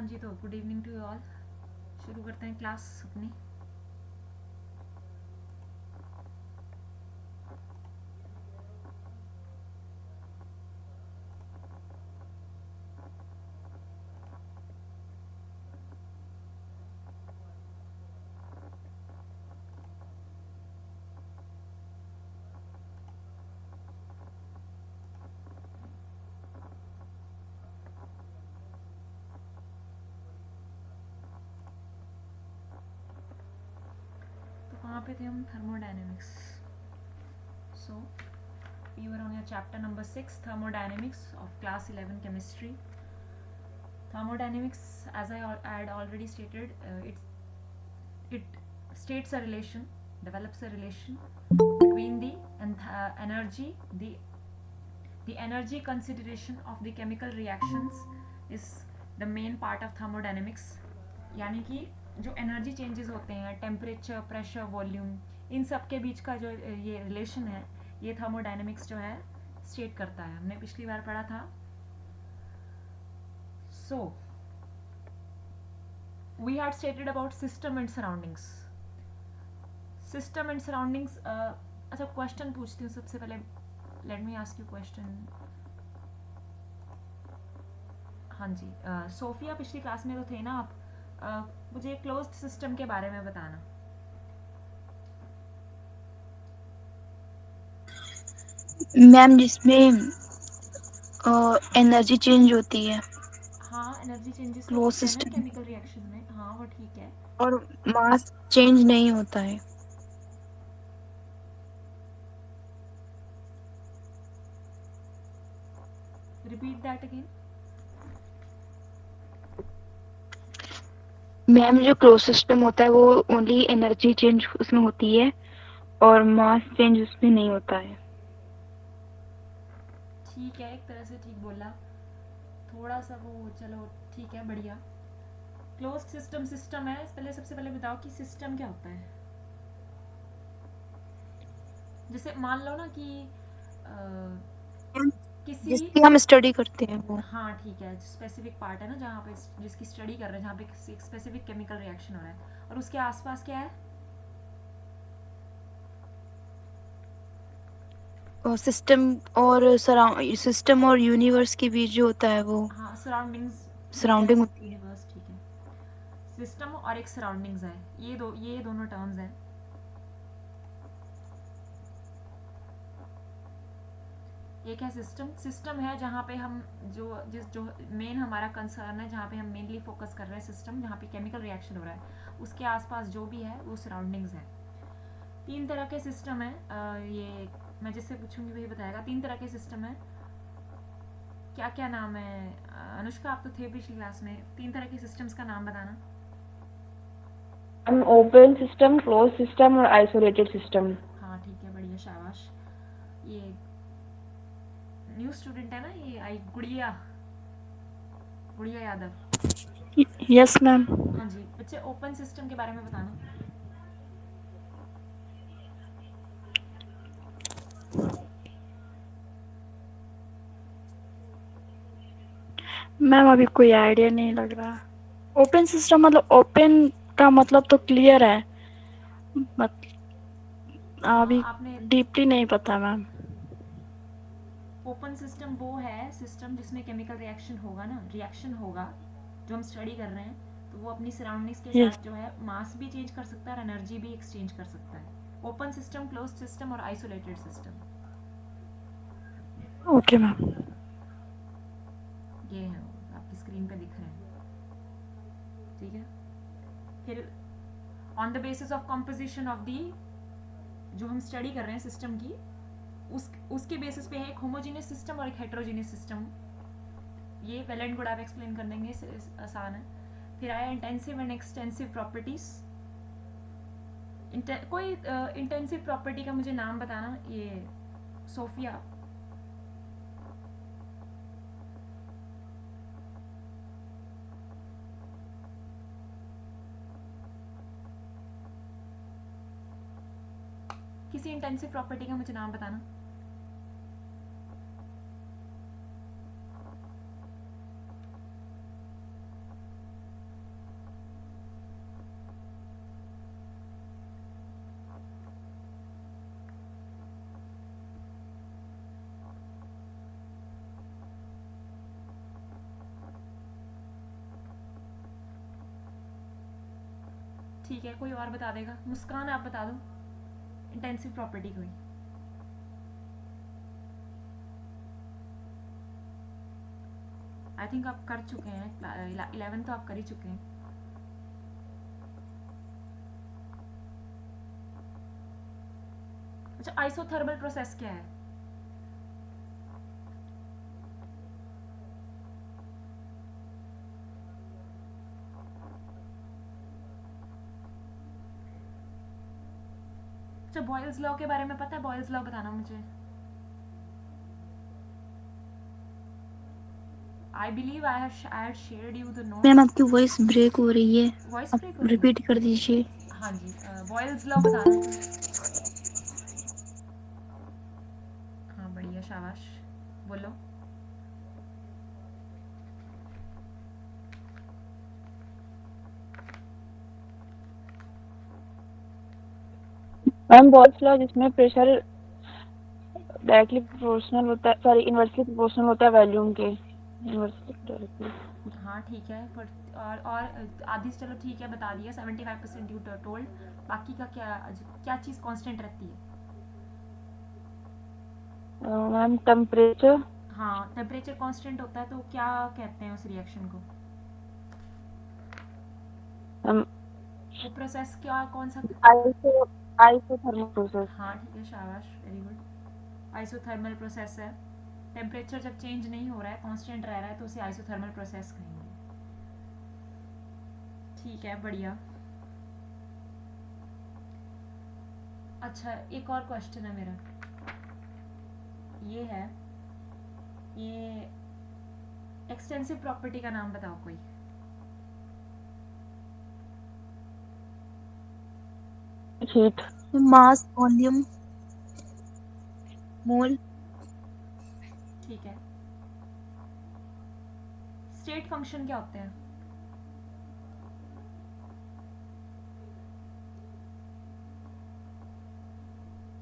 हाँ जी, तो good evening to all. शुरू करते हैं क्लास अपनी। तो कहाँ पे थे हम? Thermodynamics. So we were on your chapter number 6, thermodynamics of class 11 chemistry. Thermodynamics, as I had already stated, it states a relation, develops a relation between the energy, the energy consideration of the chemical reactions is the main part of thermodynamics. यानी कि जो energy changes होते हैं, temperature, pressure, volume, इन सब के बीच का जो ये रिलेशन है, ये थर्मोडायनेमिक्स जो है स्टेट करता है। हमने पिछली बार पढ़ा था। So we had stated about system and surroundings. System and surroundings. अच्छा, क्वेश्चन पूछती हूँ सबसे पहले। Let me ask you question. हाँ जी, सोफिया, पिछली क्लास में तो थे ना आप? मुझे क्लोज्ड सिस्टम के बारे में बताना। मैम, जिसमें एनर्जी चेंज होती है हाँ, एनर्जी चेंजेस तो क्लोज होते हैं ना सिस्टम, केमिकल रिएक्शन में। हाँ, वो ठीक है। और मास चेंज नहीं होता है। Repeat that again. मैम, जो क्लोज सिस्टम होता है वो ओनली एनर्जी चेंज उसमें होती है और मास चेंज उसमें नहीं होता है। ठीक है, एक तरह से ठीक बोला। थोड़ा सा वो, चलो ठीक है, बढ़िया। क्लोज्ड सिस्टम सिस्टम है। पहले सबसे पहले बताओ कि सिस्टम क्या होता है। जैसे मान लो ना कि किसी, जिसकी हम स्टडी करते हैं वो। हाँ ठीक है, स्पेसिफिक पार्ट है ना जहाँ पे जिसकी स्टडी कर रहे हैं, जहाँ पे किसी एक स्पेसिफिक केमिकल रिएक्शन हो रहा है, और उसके आसपास क्या है? और सिस्टम और यूनिवर्स के बीच जो होता है वो हाँ, सराउंडिंग्स। ठीक है, सराउंडिंग होती है। यूनिवर्स ठीक है। सिस्टम और एक सराउंडिंग्स है, ये दोनों टर्म्स हैं। एक है सिस्टम। सिस्टम है जहाँ पे हम जो मेन हमारा कंसर्न है, जहाँ पे हम मेनली फोकस कर रहे हैं, सिस्टम जहाँ पे केमिकल रिएक्शन हो रहा है, उसके आसपास जो भी है वो सराउंडिंग्स है। तीन तरह के सिस्टम है। ये मैं जिससे पूछूंगी वही बताएगा। तीन तरह के सिस्टम है। क्या क्या नाम है? अनुष्का, आप तो थे पिछली क्लास में। तीन तरह के सिस्टम्स का नाम बताना। ओपन सिस्टम, क्लोज सिस्टम और आइसोलेटेड सिस्टम। हाँ ठीक है, बढ़िया, शाबाश। ये न्यू स्टूडेंट है ना, ये आई गुड़िया, गुड़िया यादव। Yes ma'am. हाँ जी बच्चे, ओपन सिस्टम के बारे में बताना। मैम, अभी कोई आइडिया नहीं लग रहा। ओपन सिस्टम मतलब ओपन का मतलब तो क्लियर है, बट हाँ, अभी आपने डीपली नहीं पता मैम। ओपन सिस्टम वो है सिस्टम जिसमें केमिकल रिएक्शन होगा ना, रिएक्शन होगा जो हम स्टडी कर रहे हैं, तो वो अपनी सराउंडिंग्स के यस। साथ जो है मास भी चेंज कर सकता है और एनर्जी भी एक्सचेंज कर सकता है। ओपन सिस्टम, क्लोज्ड सिस्टम और आइसोलेटेड सिस्टम, ओके मैम। ये है आपकी स्क्रीन पे दिख रहे हैं। ठीक है, फिर on the basis of composition of the, जो हम स्टडी कर रहे हैं सिस्टम की, उसके बेसिस पे है एक होमोजीनियस सिस्टम और एक हेट्रोजीनियस सिस्टम। ये वेल एंड गुड आप एक्सप्लेन कर देंगे, आसान है। फिर आया इंटेंसिव एंड एक्सटेंसिव प्रॉपर्टीज। कोई इंटेंसिव प्रॉपर्टी का मुझे नाम बताना। ये सोफिया, किसी इंटेंसिव प्रॉपर्टी का मुझे नाम बताना। ठीक है, कोई और बता देगा? मुस्कान आप बता दो इंटेंसिव प्रॉपर्टी कोई। आई थिंक आप कर चुके हैं, 11 तो आप कर ही चुके हैं। अच्छा, आइसोथर्मल प्रोसेस क्या है? अच्छा, बॉयल्स लॉ के बारे में पता है? बॉयल्स लॉ बताना मुझे। I believe I had shared you the ma'am notes. आपकी वॉइस ब्रेक हो रही है, वॉइस आप ब्रेक हो रही है? रिपीट कर दीजिए। हाँ जी, बॉयल्स लॉ बताना कोई। हाँ बढ़िया, शाबाश, बोलो। मैम बॉयल्स लॉ जिसमें प्रेशर डायरेक्टली प्रोपोर्शनल होता है, सॉरी इनवर्सली प्रोपोर्शनल होता है वॉल्यूम के, इनवर्सली डायरेक्टली। हाँ ठीक है, पर और आधी चलो ठीक है बता दिया, 75% यू टोल्ड। बाकी का क्या, क्या चीज़ कांस्टेंट रहती है? Ma'am temperature. हाँ, टेम्परेचर कांस्टेंट होता है तो क्या कहते हैं उस रिएक्शन को? वो प्रोसेस क्या, कौन सा? Isothermal process. हाँ ठीक है, शाबाश, वेरी गुड। आइसोथर्मल प्रोसेस है। टेम्परेचर जब चेंज नहीं हो रहा है, कांस्टेंट रह रहा है, तो उसे आइसोथर्मल प्रोसेस कहेंगे। ठीक है, बढ़िया। अच्छा, एक और क्वेश्चन है मेरा, ये है, ये एक्सटेंसिव प्रॉपर्टी का नाम बताओ कोई। हीट। मास, वॉल्यूम, मोल। ठीक है। स्टेट फंक्शन क्या होते हैं?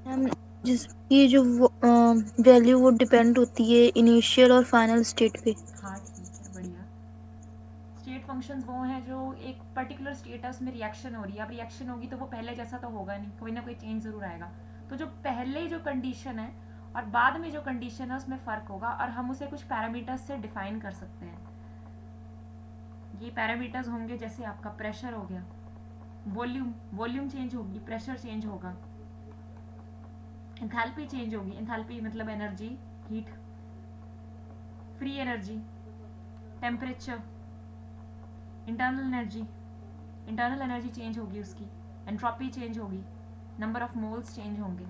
मैम जिसकी जो वैल्यू वो डिपेंड होती है इनिशियल और फाइनल स्टेट पे। हाँ ठीक है, बढ़िया। स्टेट फंक्शंस वो हैं जो एक पर्टिकुलर स्टेटस में रिएक्शन हो रही है। अब रिएक्शन होगी तो वो पहले जैसा तो होगा नहीं, कोई ना कोई चेंज जरूर आएगा। तो जो पहले जो कंडीशन है और बाद में जो कंडीशन है उसमें फ़र्क होगा, और हम उसे कुछ पैरामीटर्स से डिफाइन कर सकते हैं। ये पैरामीटर्स होंगे जैसे आपका प्रेशर हो गया, वॉल्यूम, वॉल्यूम चेंज होगी, प्रेशर चेंज होगा, एंथैल्पी चेंज होगी, एंथैल्पी मतलब energy, heat, free energy, temperature, internal energy, internal energy change होगी उसकी, एंट्रोपी चेंज होगी, नंबर ऑफ मोल्स चेंज होंगे।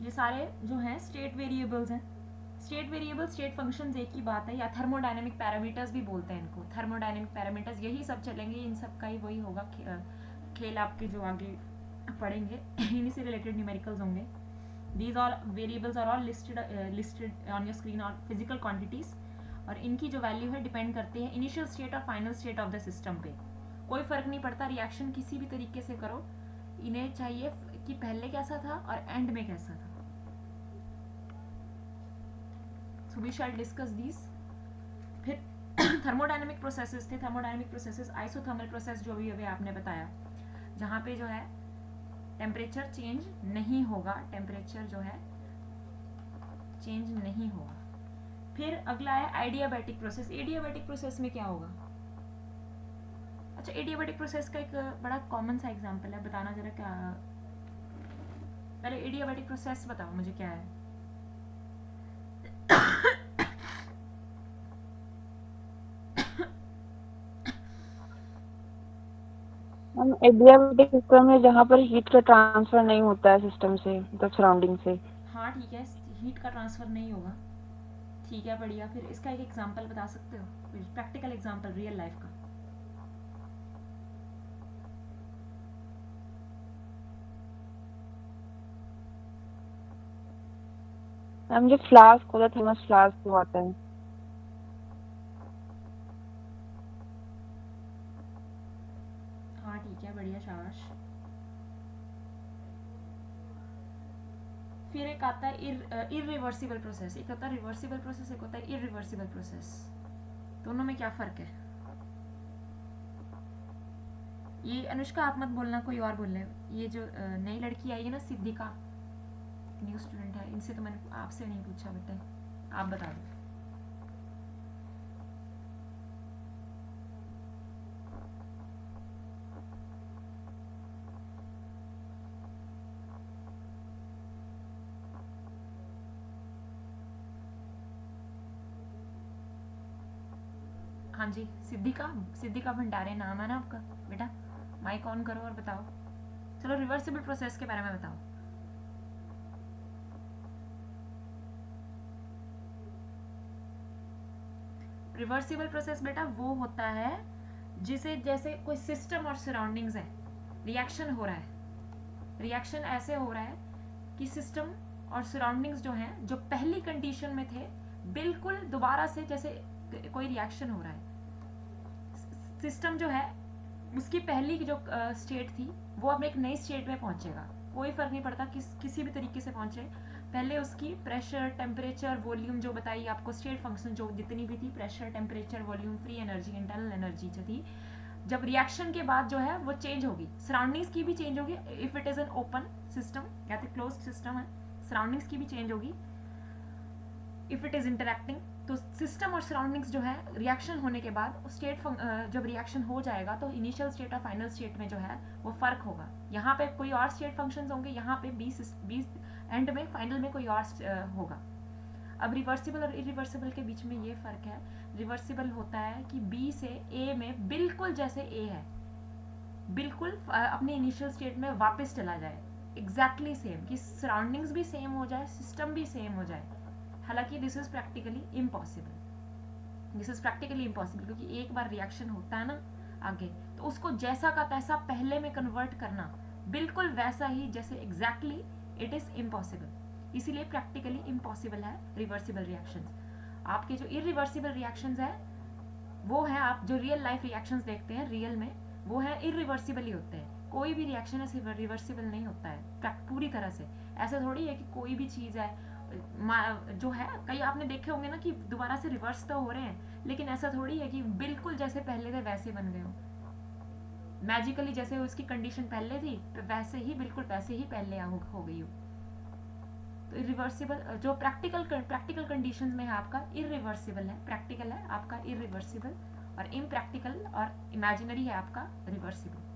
ये सारे जो हैं स्टेट वेरिएबल्स हैं। स्टेट वेरिएबल, स्टेट फंक्शंस एक ही बात है, या थर्मोडायनेमिक पैरामीटर्स भी बोलते हैं इनको। थर्मोडायनेमिक पैरामीटर्स यही सब चलेंगे, इन सब का ही वही होगा खेल आपके जो आगे पढ़ेंगे इन्हीं से रिलेटेड न्यूमेरिकल्स होंगे। These all variables are all listed on your screen और physical quantities, और इनकी जो वैल्यू है डिपेंड करती है इनिशियल स्टेट और final state of the system पे। कोई फर्क नहीं पड़ता, रिएक्शन किसी भी तरीके से करो, इन्हें चाहिए कि पहले कैसा था और एंड में कैसा था। So we shall discuss this. फिर थर्मोडायनेमिक प्रोसेसेस थे, थर्मोडायनेमिक प्रोसेसेस, आइसोथर्मल प्रोसेस जो भी अभी आपने बताया, जहाँ पे जो है टेम्परेचर चेंज नहीं होगा, टेम्परेचर जो है चेंज नहीं होगा। फिर अगला है एडियाबैटिक प्रोसेस। एडियाबैटिक प्रोसेस में क्या होगा? अच्छा, एडियाबैटिक प्रोसेस का एक बड़ा कॉमन सा एग्जांपल है, बताना जरा क्या। पहले एडियाबैटिक प्रोसेस बताओ मुझे क्या है। हम एडियाबैटिक सिस्टम है जहाँ पर हीट का ट्रांसफर नहीं होता है सिस्टम से, मतलब सराउंडिंग से। हाँ ठीक है, हीट का ट्रांसफर नहीं होगा, ठीक है, बढ़िया। फिर इसका एक एग्जांपल बता सकते हो, प्रैक्टिकल एग्जांपल रियल लाइफ का। मैम जो फ्लास्क होता है, थर्मस फ्लास्क जो आता है। हाँ ठीक है, बढ़िया, शाबाश। फिर एक आता है इरिवर्सिबल प्रोसेस। एक होता है रिवर्सिबल प्रोसेस, एक होता है इरिवर्सिबल प्रोसेस। दोनों में क्या फ़र्क है? ये अनुष्का आप मत बोलना, कोई और बोल रहे है। ये जो नई लड़की आई है ना, सिद्धिका, न्यू स्टूडेंट है, इनसे तो मैंने आपसे नहीं पूछा बेटे, आप बता दो। हाँ जी, सिद्धिका, सिद्धिका भंडारे नाम है ना आपका बेटा? माइक ऑन करो और बताओ। चलो रिवर्सिबल प्रोसेस के बारे में बताओ। रिवर्सिबल प्रोसेस बेटा वो होता है जिसे, जैसे कोई सिस्टम और सराउंडिंग्स है, रिएक्शन हो रहा है, रिएक्शन ऐसे हो रहा है कि सिस्टम और सराउंडिंग्स जो हैं, जो पहली कंडीशन में थे, बिल्कुल दोबारा से जैसे कोई रिएक्शन हो रहा है। सिस्टम जो है उसकी पहली जो स्टेट थी वो अब एक नई स्टेट में पहुंचेगा, कोई फर्क नहीं पड़ता किसी भी तरीके से पहुंचे। पहले उसकी प्रेशर, टेम्परेचर, वॉल्यूम जो बताई आपको, स्टेट फंक्शन जो जितनी भी थी, pressure, temperature, volume, free energy, internal energy जो थी, जब रिएक्शन के बाद जो है वो चेंज होगी, सराउंडिंग्स की भी चेंज होगी। If it is an open system या तो क्लोज सिस्टम है, सराउंडिंग्स की भी चेंज होगी इफ इट इज इंटरेक्टिंग। तो सिस्टम और सराउंडिंग्स जो है रिएक्शन होने के बाद स्टेट जब रिएक्शन हो जाएगा तो इनिशियल स्टेट और फाइनल स्टेट में जो है वो फर्क होगा। यहाँ पे कोई और स्टेट फंक्शंस होंगे, यहाँ पे बी एंड में, फाइनल में कोई और होगा। अब रिवर्सिबल और इरिवर्सिबल के बीच में ये फर्क है। रिवर्सिबल होता है कि बी से ए में बिल्कुल जैसे ए है, बिल्कुल अपने इनिशियल स्टेट में वापस चला जाए, एग्जैक्टली सेम, कि सराउंडिंग्स भी सेम हो जाए, सिस्टम भी सेम हो जाए। हालांकि this is practically impossible, this is practically impossible, क्योंकि एक बार रिएक्शन होता है ना आगे, तो उसको जैसा का तैसा पहले में कन्वर्ट करना बिल्कुल वैसा ही जैसे एग्जैक्टली, इट इज इम्पॉसिबल। इसीलिए प्रैक्टिकली इम्पॉसिबल है रिवर्सिबल रिएक्शंस। आपके जो इरिवर्सिबल रिएक्शंस है वो है, आप जो रियल लाइफ रिएक्शंस देखते हैं रियल में, वो है इरिवर्सिबल ही होते हैं। कोई भी रिएक्शन है रिवर्सिबल नहीं होता है पूरी तरह से। ऐसा थोड़ी है कि कोई भी चीज़ है जो है, कई आपने देखे होंगे ना कि दोबारा से रिवर्स तो हो रहे हैं, लेकिन ऐसा थोड़ी है कि बिल्कुल जैसे पहले थे वैसे बन गए हो, मैजिकली जैसे उसकी कंडीशन पहले थी तो वैसे ही, बिल्कुल वैसे ही पहले हो गई हो। तो इरिवर्सिबल जो प्रैक्टिकल कंडीशंस में है आपका इरिवर्सिबल है, प्रैक्टिकल है आपका इरिवर्सिबल, और इम्प्रैक्टिकल और इमेजिनरी है आपका रिवर्सिबल।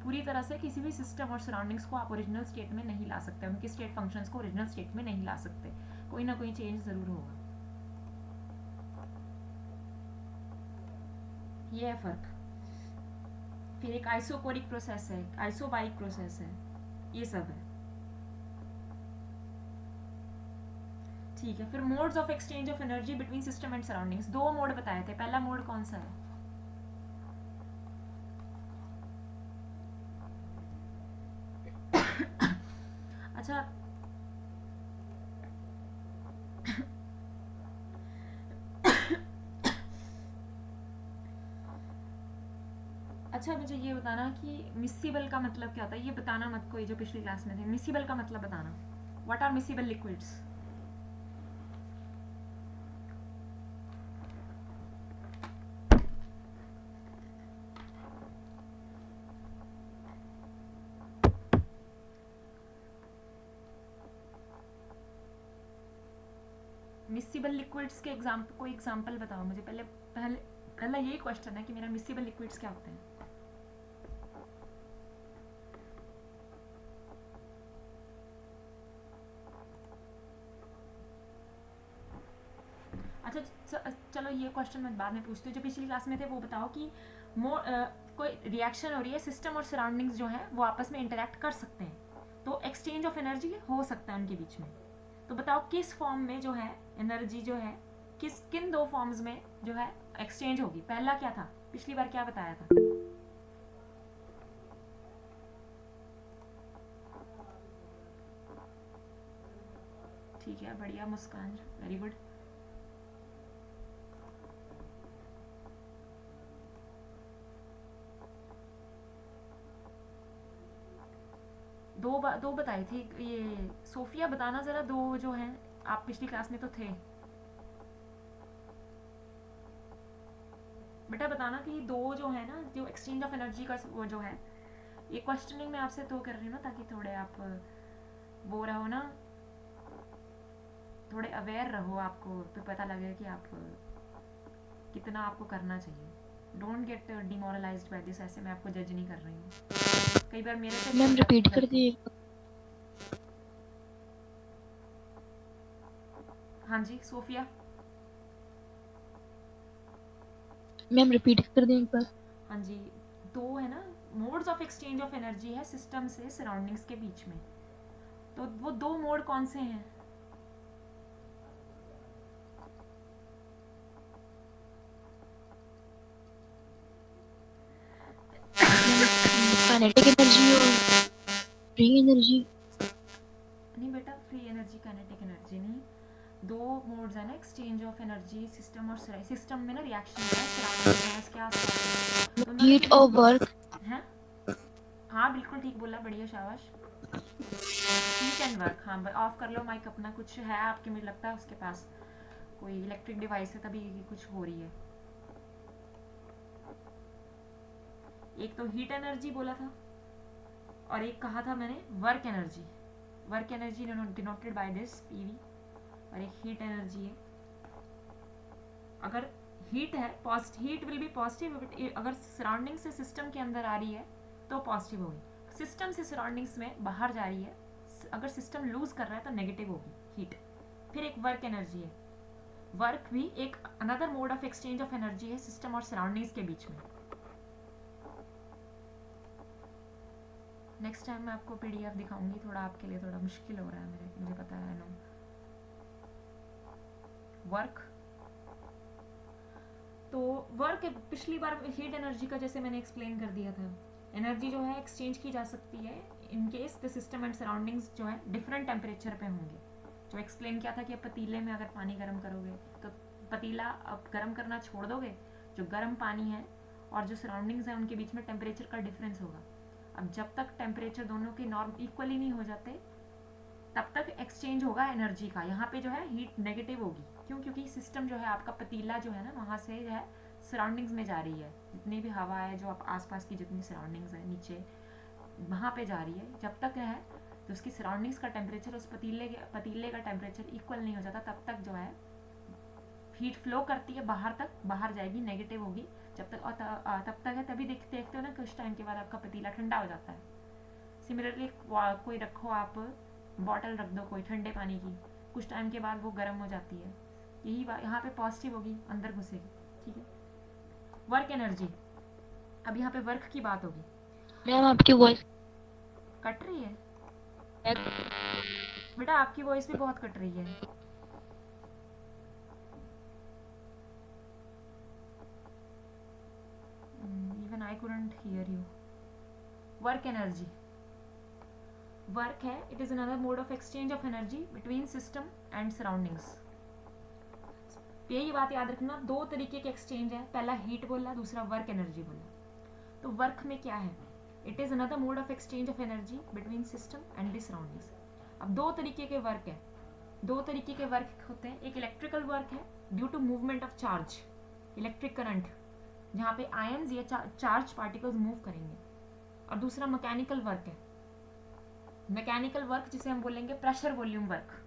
पूरी तरह से किसी भी सिस्टम और सराउंडिंग्स को आप ओरिजिनल स्टेट में नहीं ला सकते, उनके स्टेट फंक्शंस को ओरिजिनल स्टेट में नहीं ला सकते, कोई ना कोई चेंज जरूर होगा। ये है फर्क। फिर एक आइसोकोरिक प्रोसेस है, आइसोबाइक प्रोसेस है, ये सब है। ठीक है, फिर modes of exchange of energy between system and surroundings, दो मोड बताए थे। पहला मोड कौन सा है? अच्छा, अच्छा मुझे ये बताना कि मिसिबल का मतलब क्या होता है, ये बताना मत, कोई जो पिछली क्लास में थे। मिसिबल का मतलब बताना, what are miscible liquids? Miscible liquids के एग्जाम्पल, कोई एग्जाम्पल बताओ मुझे। पहले पहले पहला यही क्वेश्चन है कि मेरा मिसिबल लिक्विड्स क्या होते हैं। अच्छा चलो ये क्वेश्चन मैं बाद में पूछती हूँ। जो पिछली क्लास में थे वो बताओ कि कोई रिएक्शन हो रही है, सिस्टम और सराउंडिंग्स जो है वो आपस में इंटरेक्ट कर सकते हैं, तो एक्सचेंज ऑफ एनर्जी हो सकता है उनके बीच में। तो बताओ किस फॉर्म में जो है एनर्जी जो है, किन दो फॉर्म्स में जो है एक्सचेंज होगी। पहला क्या था, पिछली बार क्या बताया था? ठीक है, बढ़िया मुस्कान, वेरी गुड। दो बताई थी ये सोफिया, बताना जरा दो जो हैं, आप पिछली क्लास में तो थे। बेटा बताना कि दो जो है ना, जो एक्सचेंज ऑफ एनर्जी का वो जो है, ये क्वेश्चनिंग में आपसे तो कर रही हूँ ना, ताकि थोड़े आप वो रहो ना, थोड़े अवेयर रहो, आपको तो पता लगे कि आप कितना आपको करना चाहिए. Don't get demoralized by this. ऐसे मैं आपको जज नहीं कर रही हूँ, कई बार मेरे से भी मैम हो जाती रिपीट है कर गलती. दिए. हाँ जी सोफिया. मैम रिपीट कर दें एक बार. हाँ जी, दो है ना modes of exchange of energy है सिस्टम से सराउंडिंग्स के बीच में. तो वो दो मोड कौन से हैं? काइनेटिक एनर्जी और फ्री एनर्जी. नहीं बेटा, फ्री एनर्जी काइनेटिक एनर्जी नहीं. दो मोड्स है ना एक्सचेंज ऑफ एनर्जी सिस्टम और सिस्टम में ना रिएक्शन होता है सराउंडिंग गैस के आसपास. तो उन्होंने हीट और वर्क. हैं, हाँ बिल्कुल ठीक बोला, बढ़िया शाबाश. Heat and work. हाँ ऑफ कर लो माइक अपना. कुछ है आपके, मुझे लगता है उसके पास कोई इलेक्ट्रिक डिवाइस है तभी कुछ हो रही है. एक तो हीट एनर्जी बोला था और एक कहा था मैंने work energy. Work energy denoted by this PV, और एक हीट एनर्जी है. अगर हीट है, heat will be positive, but अगर सराउंडिंग से सिस्टम के अंदर आ रही है तो पॉजिटिव होगी. सिस्टम से सराउंडिंग्स में बाहर जा रही है, अगर सिस्टम लूज कर रहा है तो नेगेटिव होगी हीट. फिर एक वर्क एनर्जी है. वर्क भी एक another mode of exchange of energy है सिस्टम और सराउंडिंग्स के बीच में. नेक्स्ट टाइम मैं आपको पीडीएफ दिखाऊंगी. थोड़ा आपके लिए थोड़ा मुश्किल हो रहा है मुझे पता है नो. वर्क, तो वर्क पिछली बार हीट एनर्जी का जैसे मैंने एक्सप्लेन कर दिया था. एनर्जी जो है एक्सचेंज की जा सकती है in case the system and surroundings जो है डिफरेंट टेम्परेचर पे होंगे. जो एक्सप्लेन किया था कि पतीले में अगर पानी गर्म करोगे तो पतीला अब गर्म करना छोड़ दोगे, जो गर्म पानी है और जो सराउंडिंग्स है उनके बीच में टेम्परेचर का डिफरेंस होगा. अब जब तक टेम्परेचर दोनों के नॉर्म इक्वली नहीं हो जाते तब तक एक्सचेंज होगा एनर्जी का. यहाँ पे जो है हीट नेगेटिव होगी. क्यों? क्योंकि सिस्टम जो है आपका पतीला जो है ना, वहाँ से जो है सराउंडिंग्स में जा रही है. जितनी भी हवा है जो आप आसपास की जितनी सराउंडिंग्स है नीचे वहाँ पे जा रही है. जब तक है तो उसकी सराउंडिंग्स का टेम्परेचर उस पतीले का टेम्परेचर इक्वल नहीं हो जाता, तब तक जो है हीट फ्लो करती है बाहर तक, बाहर जाएगी, नेगेटिव होगी जब तक. और तब तक है, तभी देखते हो ना कुछ टाइम के बाद आपका पतीला ठंडा हो जाता है. सिमिलरली कोई रखो आप बॉटल रख दो कोई ठंडे पानी की, कुछ टाइम के बाद वो गर्म हो जाती है. यही यहाँ पे पॉजिटिव होगी, अंदर घुसेगी. ठीक है. वर्क एनर्जी, अब यहाँ पे वर्क की बात होगी. मैम आपकी वॉइस कट रही है बेटा, आपकी वॉइस भी बहुत कट रही है. Even I couldn't hear you. Work energy, work है, it is another mode of exchange of energy between system and surroundings. यही बात याद रखना, दो तरीके के एक्सचेंज है. पहला हीट बोला, दूसरा वर्क एनर्जी बोला. तो वर्क में क्या है? It is another mode of exchange of energy between system and the surroundings. अब दो तरीके के वर्क है. दो तरीके के वर्क होते हैं. एक इलेक्ट्रिकल वर्क है due to movement of charge, electric current, जहाँ पे आयंस या चार्ज पार्टिकल्स मूव करेंगे. और दूसरा मैकेनिकल वर्क है. मैकेनिकल वर्क जिसे हम बोलेंगे pressure volume work.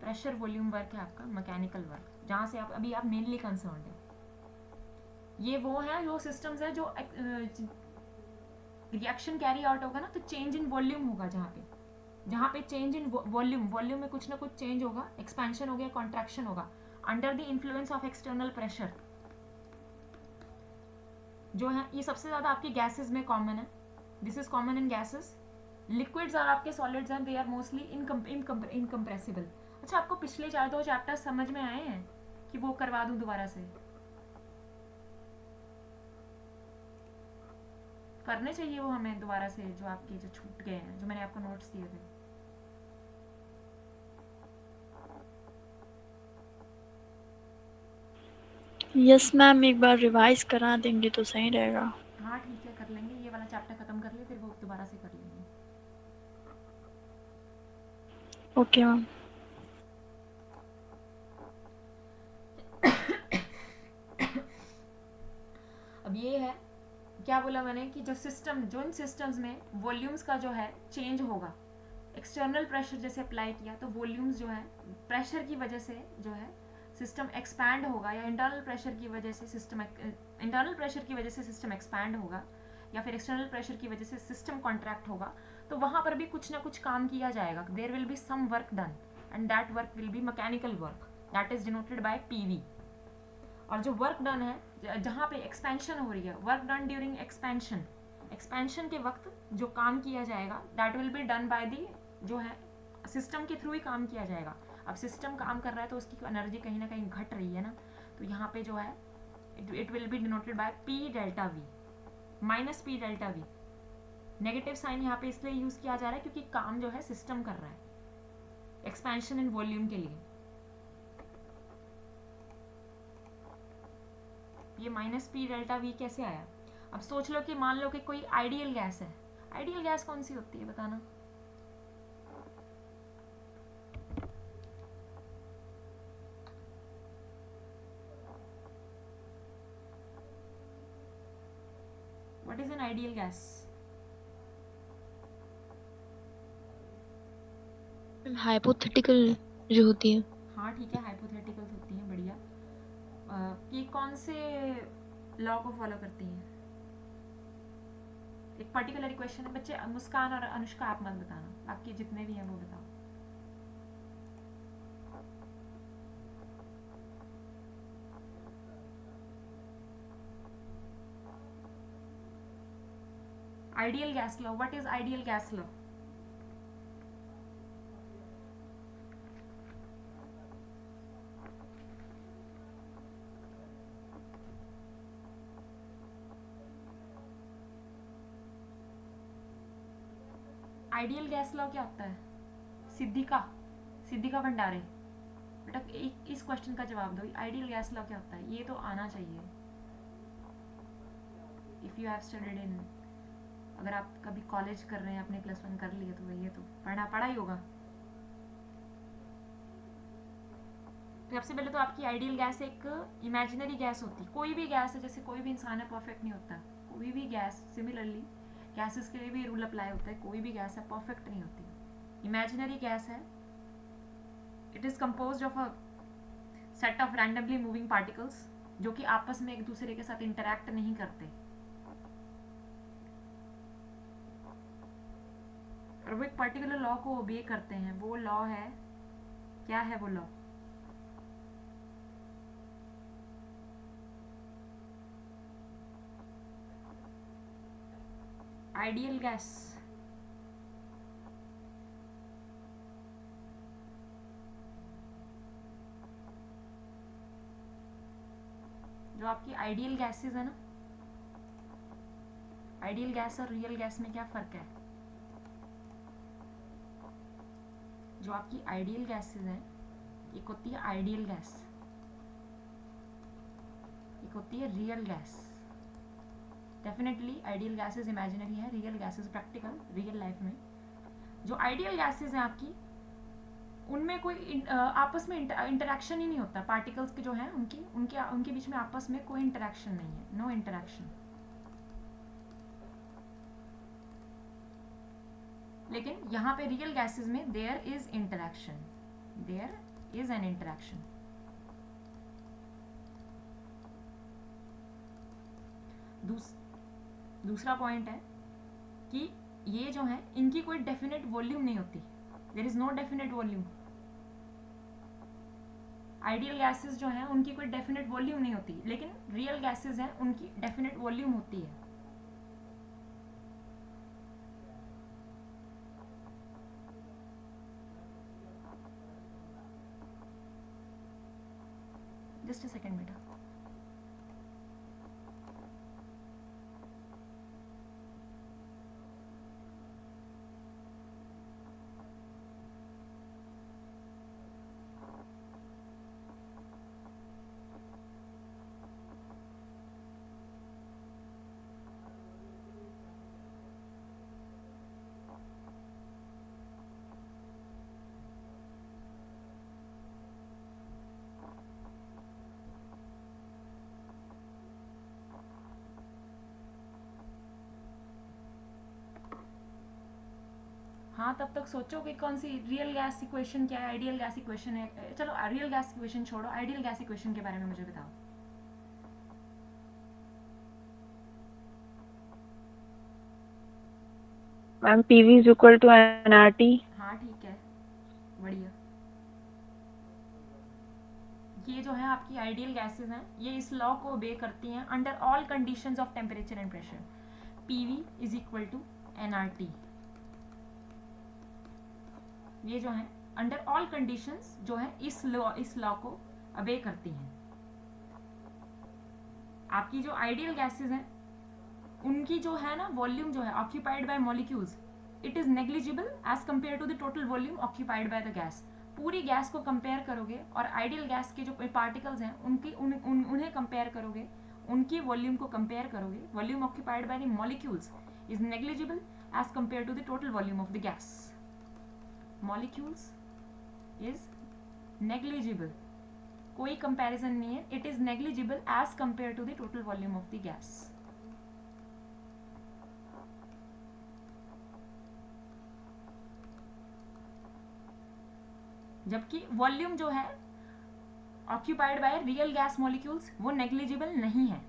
Pressure volume work है आपका मैकेनिकल वर्क, जहां से आप मेनली कंसर्न्ड है. ये वो है जो सिस्टम्स है जो रिएक्शन कैरी आउट होगा ना, तो चेंज इन वॉल्यूम होगा. जहाँ पे चेंज इन वॉल्यूम में कुछ ना कुछ चेंज होगा, एक्सपेंशन हो गया, कॉन्ट्रैक्शन होगा under the influence of external pressure. जो है ये सबसे ज्यादा आपके गैसेस में कॉमन है. This is common in gases. Liquids और आपके सॉलिड्स हैं, दे आर मोस्टली इनकम्प्रेसिबल. अच्छा, आपको पिछले 2 चैप्टर समझ में आए हैं कि वो करवा दूं दोबारा से? करने चाहिए वो हमें दोबारा से, जो आपके जो छूट गए हैं, जो मैंने आपको नोट्स दिए थे. यस मैम, एक बार रिवाइज करा देंगे तो सही रहेगा. हाँ ठीक है, कर लेंगे. ये वाला चैप्टर खत्म कर ले, फिर वो दोबारा से कर लेंगे. Okay ma'am. अब ये है, क्या बोला मैंने कि जो इन सिस्टम्स में वॉल्यूम्स का जो है चेंज होगा, एक्सटर्नल प्रेशर जैसे अप्लाई किया तो वॉल्यूम्स जो है प्रेशर की वजह से जो है सिस्टम एक्सपैंड होगा, या इंटरनल प्रेशर की वजह से सिस्टम एक्सपैंड होगा, या फिर एक्सटर्नल प्रेशर की वजह से सिस्टम कॉन्ट्रैक्ट होगा, तो वहाँ पर भी कुछ ना कुछ काम किया जाएगा। There will be some work done and that work will be mechanical work, that is denoted by PV। और जो वर्क डन है, जहाँ पे एक्सपेंशन हो रही है, वर्क डन ड्यूरिंग एक्सपेंशन के वक्त जो काम किया जाएगा that will be done by the, जो है सिस्टम के थ्रू ही काम किया जाएगा। अब सिस्टम काम कर रहा है तो उसकी एनर्जी कहीं ना कहीं घट रही है ना, तो यहाँ पे जो है it will be denoted by P delta V minus P delta V। Negative sign यहाँ पे इसलिए यूज किया जा रहा है क्योंकि काम जो है सिस्टम कर रहा है एक्सपेंशन इन वॉल्यूम के लिए। ये माइनस P डेल्टा V कैसे आया? अब सोच लो कि मान लो कि कोई आइडियल गैस है। आइडियल गैस कौन सी होती है बताना? What is an ideal gas? Hypothetical जो होती है। हाँ ठीक है, हाइपोथेटिकल होती हैं, बढ़िया। ये कौन से लॉ को फॉलो करती हैं? एक पर्टिकुलर इक्वेशन है बच्चे। मुस्कान और अनुष्का आप मत बताना, बाकी जितने भी हैं वो बताओ। Ideal gas law, what is ideal gas law? Ideal gas law क्या होता है? सिद्धिका भंडारे, बेटा एक इस क्वेश्चन का जवाब दो। आइडियल गैस लॉ क्या होता है? ये तो आना चाहिए if you have studied in, अगर आप कभी कॉलेज कर रहे हैं, आपने +1 कर लिया तो ये तो पढ़ा ही होगा। तो सबसे पहले तो आपकी आइडियल गैस एक इमेजिनरी गैस होती है। कोई भी गैस है, जैसे कोई भी इंसान है परफेक्ट नहीं होता, कोई भी गैस, सिमिलरली गैसेस के लिए भी रूल अप्लाई होता है, कोई भी गैस है परफेक्ट नहीं होती, इमेजिनरी गैस है। It is composed of a set of randomly moving particles जो कि आपस में एक दूसरे के साथ इंटरैक्ट नहीं करते, और वो एक पर्टिकुलर लॉ को ओबे करते हैं। वो लॉ है, क्या है वो लॉ? आइडियल गैस, जो आपकी आइडियल गैसेस है ना, आइडियल गैस और रियल गैस में क्या फर्क है? जो आपकी आइडियल गैसेस हैं, एक होती है आइडियल गैस, एक होती है real gas. Definitely ideal gases imaginary है, real gases practical real life में। जो आइडियल गैसेस हैं आपकी, उनमें कोई आपस में इंटरेक्शन ही नहीं होता। पार्टिकल्स के जो हैं उनके बीच में आपस में कोई इंटरेक्शन नहीं है, नो इंटरेक्शन। लेकिन यहाँ पे रियल गैसेस में there is interaction, there is an interaction. दूसरा पॉइंट है कि ये जो है इनकी कोई डेफिनेट वॉल्यूम नहीं होती, there is no definite volume. Ideal gases जो हैं उनकी कोई डेफिनेट वॉल्यूम नहीं होती, लेकिन रियल गैसेस हैं उनकी डेफिनेट वॉल्यूम होती है। जस्ट अ सेकेंड बेटा। हाँ तब तक सोचो कि कौन सी रियल गैस इक्वेशन क्या है, आइडियल गैस इक्वेशन है। चलो रियल गैस इक्वेशन छोड़ो, आइडियल गैस इक्वेशन के बारे में मुझे बताओ। Ma'am PV is equal to nRT। हाँ ठीक है, बढ़िया। ये जो है आपकी आइडियल गैसेस हैं, ये इस लॉ को ओबे करती हैं under all conditions of temperature and pressure. PV is equal to nRT। ये जो है अंडर ऑल कंडीशंस जो है इस लॉ को ओबे करती हैं। आपकी जो आइडियल गैसेस हैं उनकी जो है ना वॉल्यूम जो है occupied by molecules, it is negligible as compare to the total volume occupied by the gas. पूरी गैस को कंपेयर करोगे और आइडियल गैस के जो पार्टिकल्स हैं उन्हें कंपेयर करोगे, उनकी वॉल्यूम को कंपेयर करोगे, volume occupied by the molecules is negligible as compare to the total volume of the gas. Molecules is negligible, कोई कंपैरिजन नहीं है, it is negligible as compare to the total volume of the gas. जबकि volume जो है occupied by real gas molecules वो negligible नहीं है।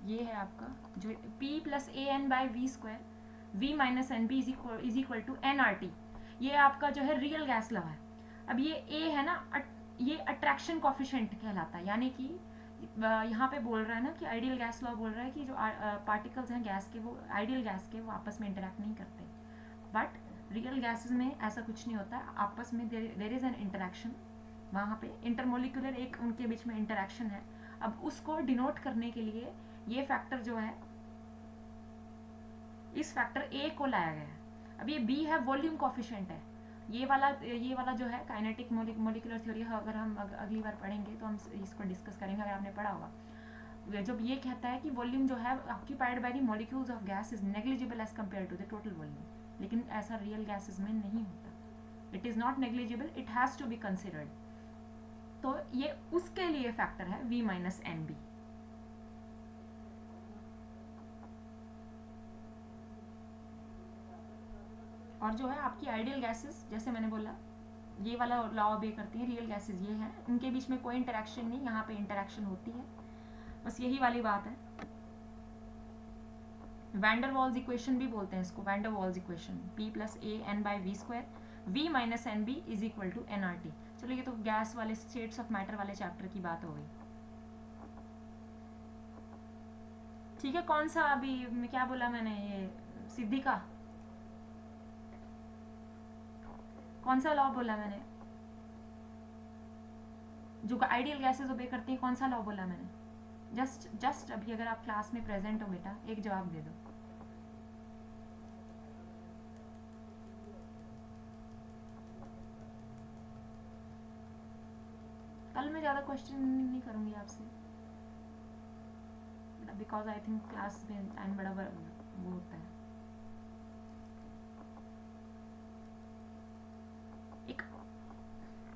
ये है आपका जो P plus a n by v square, V minus n b is equal to nRT। ये आपका जो है रियल गैस लॉ है। अब ये A है ना, ये अट्रैक्शन कॉफिशिएंट कहलाता है, यानी कि यहाँ पे बोल रहा है ना कि आइडियल गैस लॉ बोल रहा है कि जो पार्टिकल्स हैं गैस के, वो आइडियल गैस के वो आपस में इंटरेक्ट नहीं करते। बट रियल गैसेस में ऐसा कुछ नहीं होता, आपस में देयर इज एन इंटरेक्शन। वहाँ पे इंटरमोलिकुलर एक उनके बीच में इंटरेक्शन है। अब उसको डिनोट करने के लिए ये फैक्टर जो है, इस फैक्टर A को लाया गया है। अब ये B है, वॉल्यूम कॉफिशिएंट है। ये वाला जो है काइनेटिक मोलिकुलर थ्योरी, अगर हम अगली बार पढ़ेंगे तो हम इसको डिस्कस करेंगे, अगर आपने पढ़ा होगा। जब ये कहता है कि वॉल्यूम जो है occupied by the molecules of gas is negligible as compare to the total volume, लेकिन ऐसा रियल गैसेस में नहीं होता। It is not negligible, it has to be considered. तो ये उसके लिए फैक्टर है V माइनस एन बी। और जो है आपकी आइडियल गैसेस, जैसे मैंने बोला, ये वाला लॉ ओबे करती है। रियल गैसेस ये हैं, उनके बीच में कोई इंटरेक्शन नहीं, यहाँ पे इंटरेक्शन होती है, बस यही वाली बात है। वैंडर वॉल्स इक्वेशन भी बोलते हैं इसको, van der Waals equation, P plus a n by v square, V minus n b is equal to nRT। चलो ये तो गैस वाले स्टेट्स ऑफ मैटर वाले चैप्टर की बात हो गई। ठीक है, कौन सा अभी क्या बोला मैंने, ये सिद्धि का कौन सा लॉ बोला मैंने, जो आइडियल गैसेस ओबे करती है, कौन सा लॉ बोला मैंने? जस्ट अभी अगर आप क्लास में प्रेजेंट हो बेटा, एक जवाब दे दो। कल मैं ज़्यादा क्वेश्चन नहीं करूँगी आपसे, बिकॉज आई थिंक क्लास में टाइम बड़ा वो होता है। एक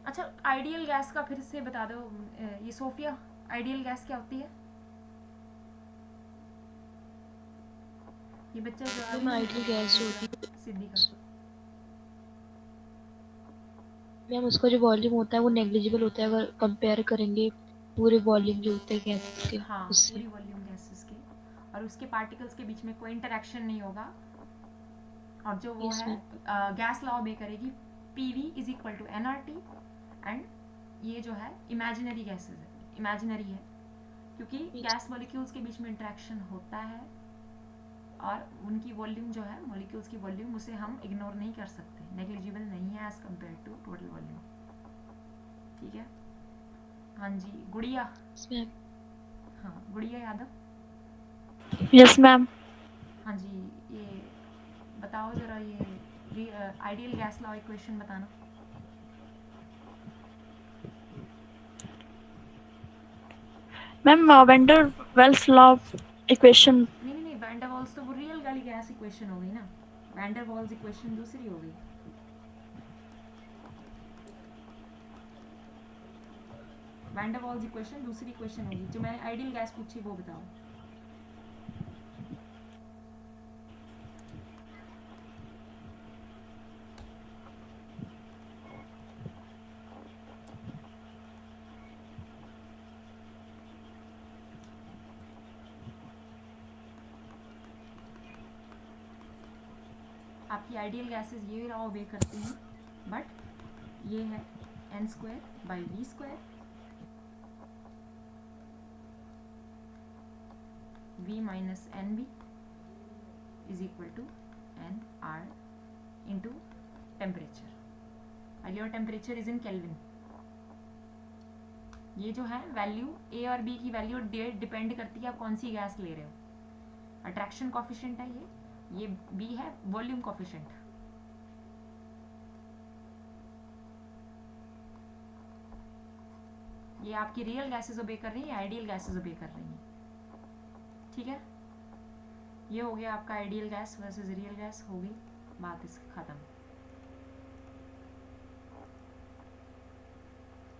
अच्छा, आइडियल गैस का फिर से बता दो ये सोफिया, आइडियल गैस क्या होती है? ये बच्चा मैम आइडियल गैस जो होती है सिद्धि का, मैम उसका जो वॉल्यूम होता है वो नेग्लिजिबल होता है अगर कंपेयर करेंगे पूरे वॉल्यूम जो होते हैं गैस के हाँ उससे। पूरी वॉल्यूम गैसेस के, और उसके पार्टिकल्स के बीच में कोई इंटरेक्शन नहीं होगा। और जो वो है गैस लॉ ओबे करेगी, PV is equal to nRT। And ये जो है इमेजिनरी गैसेस है, इमेजिनरी है क्योंकि गैस मॉलिक्यूल्स के बीच में इंटरेक्शन होता है, और उनकी वॉल्यूम जो है, मॉलिक्यूल्स की वॉल्यूम, उसे हम इग्नोर नहीं कर सकते, नेग्लिजिबल नहीं है as compare to total volume. ठीक है, हाँ जी गुड़िया। हाँ गुड़िया यादव। Yes ma'am. हाँ जी, ये बताओ जरा ये आइडियल गैस लॉ इक्वेशन बताना। Ma'am van der Waals law equation. नहीं नहीं नहीं, वैंडर वॉल्स तो वो रियल वाली गैस इक्वेशन हो गई ना, वैंडर वॉल्स इक्वेशन दूसरी हो गई। वैंडर वॉल्स इक्वेशन दूसरी इक्वेशन होगी। जो मैंने आइडियल गैस पूछी वो बताओ। आपकी आइडियल गैसेस ये रहा ओबे करती हैं, बट ये है n² by v², v minus nb is equal to nr into temperature, and your temperature is in Kelvin। ये जो है वैल्यू ए और बी की वैल्यू डिपेंड करती है आप कौन सी गैस ले रहे हो। अट्रैक्शन कॉफिशिएंट है ये बी है वॉल्यूम कॉफिशिएंट। ये आपकी रियल गैसेस ओबे कर रही है, आइडियल गैसेस ओबे कर रही हैं। ठीक है, ये हो गया आपका ideal gas versus real gas, हो गई बात इस खत्म।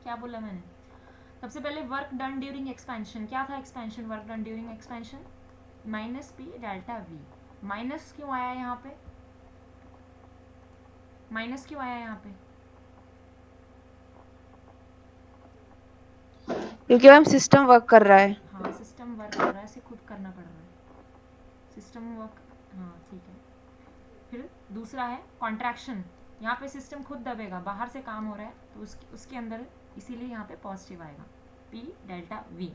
क्या बोला मैंने? सबसे पहले वर्क डन ड्यूरिंग एक्सपेंशन, क्या था expansion? Work done during expansion minus p delta we. Minus क्यों आया यहाँ पे? माइनस क्यों आया यहाँ पे? क्योंकि मैम सिस्टम वर्क कर रहा है। हाँ सिस्टम वर्क कर रहा है, इसे खुद करना पड़ रहा है सिस्टम वर्क। हाँ ठीक है। फिर दूसरा है कॉन्ट्रैक्शन, यहाँ पे सिस्टम खुद दबेगा, बाहर से काम हो रहा है तो उसके अंदर, इसीलिए यहाँ पे पॉजिटिव आएगा पी डेल्टा वी।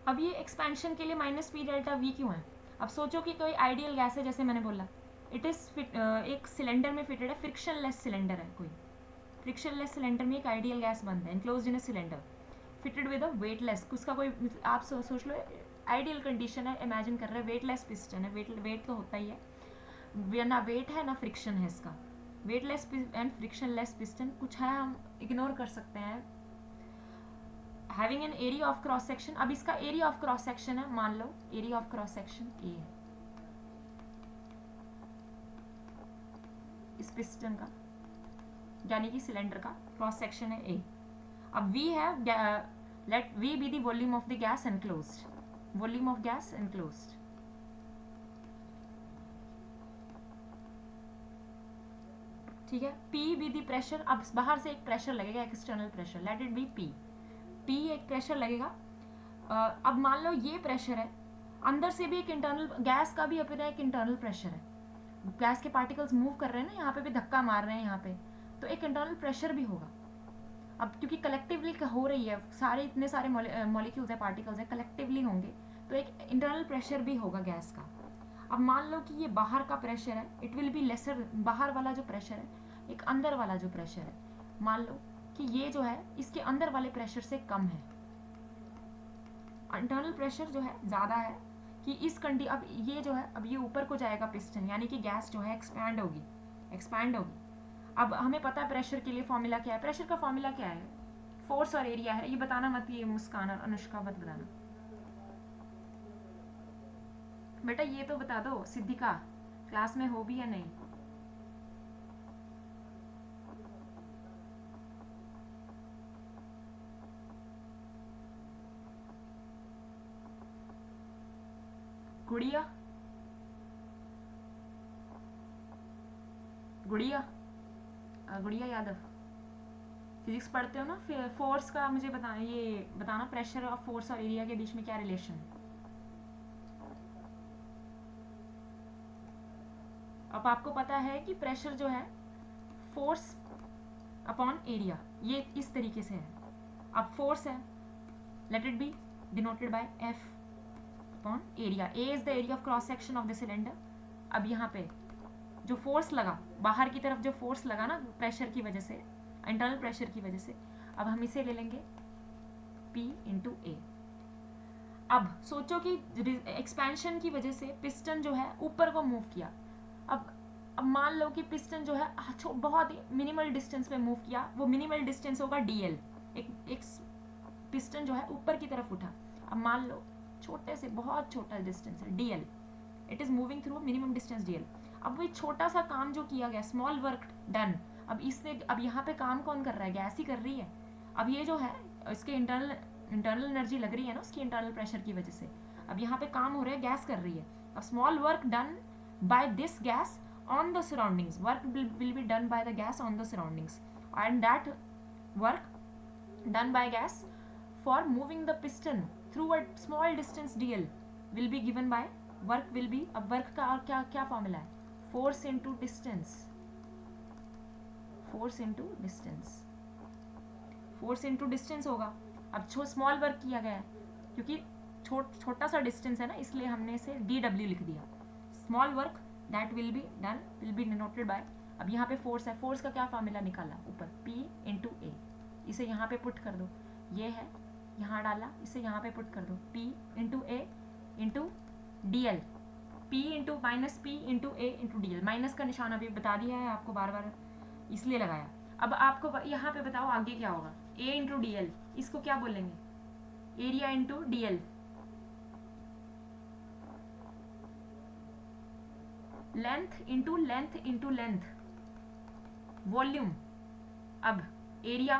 अब ये एक्सपेंशन के लिए माइनस पी डेल्टा वी क्यों है? अब सोचो कि कोई आइडियल गैस है, जैसे मैंने बोला इट इज़ एक सिलेंडर में फिटेड है, फ्रिक्शनलेस सिलेंडर है कोई, फ्रिक्शनलेस सिलेंडर में एक आइडियल गैस बनता है, enclosed in a cylinder fitted with a weightless, उसका कोई आप सोच लो आइडियल कंडीशन है, इमेजिन कर रहे हैं वेटलेस पिस्टन है, वेट तो होता ही है, ना वेट है ना फ्रिक्शन है इसका, वेटलेस एंड फ्रिक्शनलेस पिस्टन कुछ है, हम इग्नोर कर सकते हैं। Having an area of cross section, अब इसका एरिया ऑफ क्रॉस सेक्शन है, मान लो area of cross section A है इस पिस्टन का, यानी कि सिलेंडर का क्रॉस सेक्शन है ए। अब V है, let V be the volume of the gas enclosed, volume of gas enclosed. ठीक है, P बी द प्रेशर, अब बाहर से एक प्रेशर लगेगा, external pressure, let it be P एक प्रेशर लगेगा। अब मान लो ये प्रेशर है, अंदर से भी एक इंटरनल, गैस का भी अपना एक इंटरनल प्रेशर है, गैस के पार्टिकल्स मूव कर रहे हैं ना, यहाँ पे भी धक्का मार रहे हैं यहाँ पे, तो एक इंटरनल प्रेशर भी होगा। अब क्योंकि कलेक्टिवली हो रही है, सारे इतने सारे मॉलिक्यूल्स हैं, पार्टिकल्स हैं, कलेक्टिवली होंगे, तो एक इंटरनल प्रेशर भी होगा गैस का। अब मान लो कि ये बाहर का प्रेशर है, इट विल बी लेसर, बाहर वाला जो प्रेशर है, एक अंदर वाला जो प्रेशर है, मान लो कि ये जो है इसके अंदर वाले प्रेशर से कम है, इंटरनल प्रेशर जो है ज़्यादा है, कि इस अब ये जो है, अब ये ऊपर को जाएगा पिस्टन, यानी कि गैस जो है एक्सपैंड होगी। अब हमें पता है प्रेशर के लिए फॉर्मूला क्या है, प्रेशर का फॉर्मूला क्या है? फोर्स और एरिया है। ये बताना मत, ये मुस्कान और अनुष्का मत बताना बेटा, ये तो बता दो सिद्धिका, क्लास में हो भी या नहीं? गुड़िया गुड़िया यादव, फिजिक्स पढ़ते हो ना, फिर फोर्स का मुझे बताना प्रेशर और फोर्स और एरिया के बीच में क्या रिलेशन है। अब आपको पता है कि प्रेशर जो है फोर्स अपॉन एरिया, ये इस तरीके से है। अब फोर्स है, let it be denoted bye F upon area, A is the area of cross section of the cylinder. अब यहाँ पे जो फोर्स लगा, बाहर की तरफ जो फोर्स लगा ना प्रेशर की वजह से, इंटरनल प्रेशर की वजह से, अब हम इसे ले लेंगे P इंटू ए। अब सोचो कि एक्सपेंशन की वजह से पिस्टन जो है ऊपर को मूव किया। अब मान लो कि पिस्टन जो है बहुत ही मिनिमल डिस्टेंस पे मूव किया, वो मिनिमल डिस्टेंस होगा dl। एक पिस्टन जो है ऊपर की तरफ उठा। अब मान लो छोटे से बहुत छोटा डिस्टेंस है dl, it is moving through minimum distance dl। अब वो छोटा सा काम जो किया गया, स्मॉल वर्क डन, अब यहाँ पे काम कौन कर रहा है? गैस ही कर रही है। अब ये जो है इसके इंटरनल एनर्जी लग रही है ना उसकी इंटरनल प्रेशर की वजह से। अब यहाँ पे काम हो रहा है, गैस कर रही है। अब small work done by this gas on the surroundings, work will be done by the gas on the surroundings, and that work done by gas for moving the piston through a small distance dl will be given by work will be, अब work का और क्या formula है? force into distance, force into distance, force into distance होगा। अब small work किया गया है क्योंकि छोटा सा डिस्टेंस है ना, इसलिए हमने इसे dw लिख दिया। Small work that will be done will be denoted by, अब यहाँ पे फोर्स है, फोर्स का क्या फॉर्मूला निकाला ऊपर? P इंटू ए। इसे यहाँ पे पुट कर दो, ये है यहाँ डाला, इसे यहाँ पे पुट कर दो, P into A into D L, P into minus P into A into D L. Minus का निशान अभी बता दिया है आपको, बार बार इसलिए लगाया। अब आपको यहाँ पे बताओ आगे क्या होगा? A इंटू डी एल, इसको क्या बोलेंगे? Area into D l, length into length into length, volume. अब एरिया